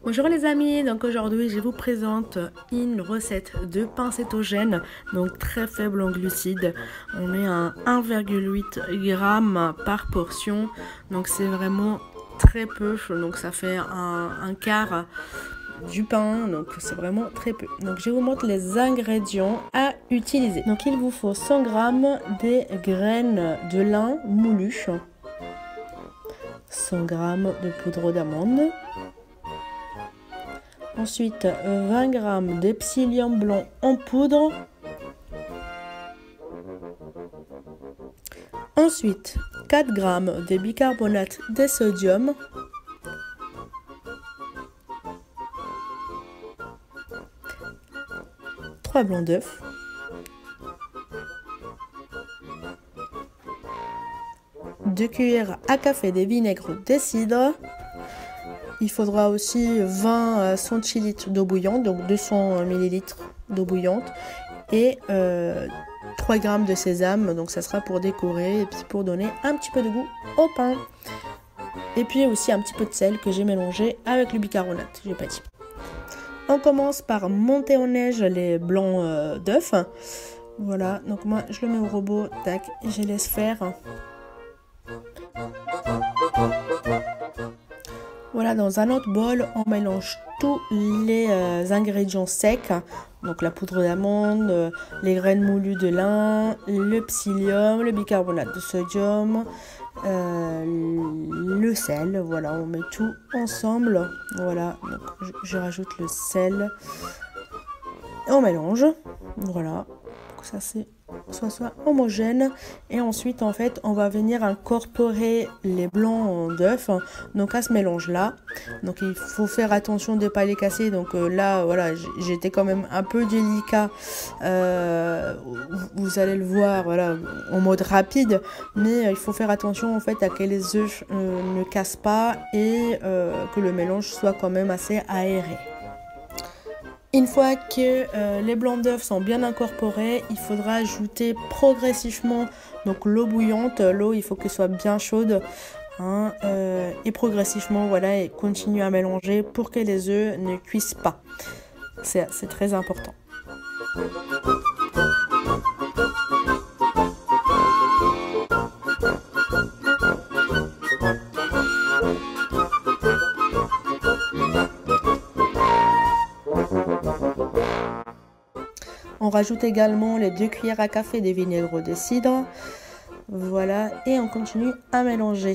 Bonjour les amis, donc aujourd'hui je vous présente une recette de pain cétogène, donc très faible en glucides. On est à 1,8 g par portion, donc c'est vraiment très peu, donc ça fait un quart du pain, donc c'est vraiment très peu. Donc je vous montre les ingrédients à utiliser. Donc il vous faut 100 g des graines de lin moulues, 100 g de poudre d'amande, ensuite 20 g de psyllium blanc en poudre, ensuite 4 g de bicarbonate de sodium, trois blancs d'œufs, deux cuillères à café de vinaigre de cidre. Il faudra aussi 20 centilitres d'eau bouillante, donc 200 ml d'eau bouillante, et 3 g de sésame, donc ça sera pour décorer et puis pour donner un petit peu de goût au pain. Et puis aussi un petit peu de sel que j'ai mélangé avec le bicarbonate, j'ai pas dit. On commence par monter en neige les blancs d'œufs. Voilà, donc moi je le mets au robot, tac, je laisse faire. Voilà, dans un autre bol, on mélange tous les ingrédients secs, donc la poudre d'amande, les graines moulues de lin, le psyllium, le bicarbonate de sodium, le sel. Voilà, on met tout ensemble. Voilà, donc je rajoute le sel et on mélange. Voilà, pour que ça soit homogène, et ensuite en fait on va venir incorporer les blancs d'œufs donc à ce mélange là. Donc il faut faire attention de ne pas les casser, donc là voilà, j'étais quand même un peu délicat, vous allez le voir, voilà, en mode rapide, mais il faut faire attention en fait à que les œufs ne cassent pas et que le mélange soit quand même assez aéré. Une fois que les blancs d'œufs sont bien incorporés, il faudra ajouter progressivement donc l'eau bouillante. L'eau, il faut qu'elle soit bien chaude, hein, et progressivement, voilà, et continuer à mélanger pour que les œufs ne cuisent pas. C'est très important. On rajoute également les 2 cuillères à café de vinaigre de cidre. Voilà, et on continue à mélanger.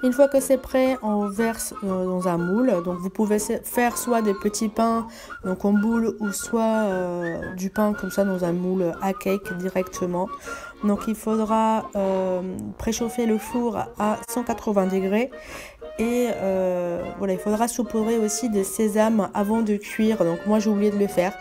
Une fois que c'est prêt, on verse dans un moule. Donc vous pouvez faire soit des petits pains donc en boule, ou soit du pain comme ça dans un moule à cake directement. Donc il faudra préchauffer le four à 180 degrés. Et voilà, il faudra saupoudrer aussi des sésames avant de cuire. Donc moi j'ai oublié de le faire,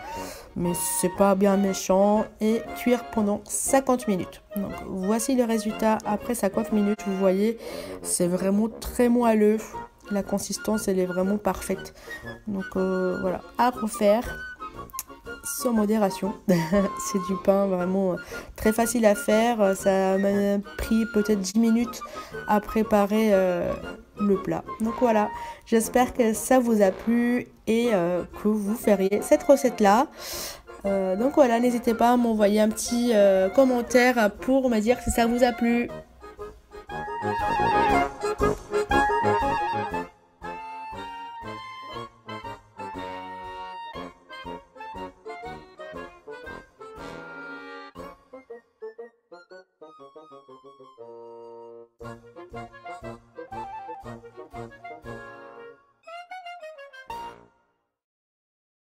mais c'est pas bien méchant, et cuire pendant 50 minutes. Donc voici le résultat après 50 minutes. Vous voyez, c'est vraiment très moelleux. La consistance, elle est vraiment parfaite. Donc voilà, à refaire sans modération. C'est du pain vraiment très facile à faire. Ça m'a pris peut-être 10 minutes à préparer le plat. Donc voilà, j'espère que ça vous a plu et que vous feriez cette recette là. Donc voilà, n'hésitez pas à m'envoyer un petit commentaire pour me dire si ça vous a plu.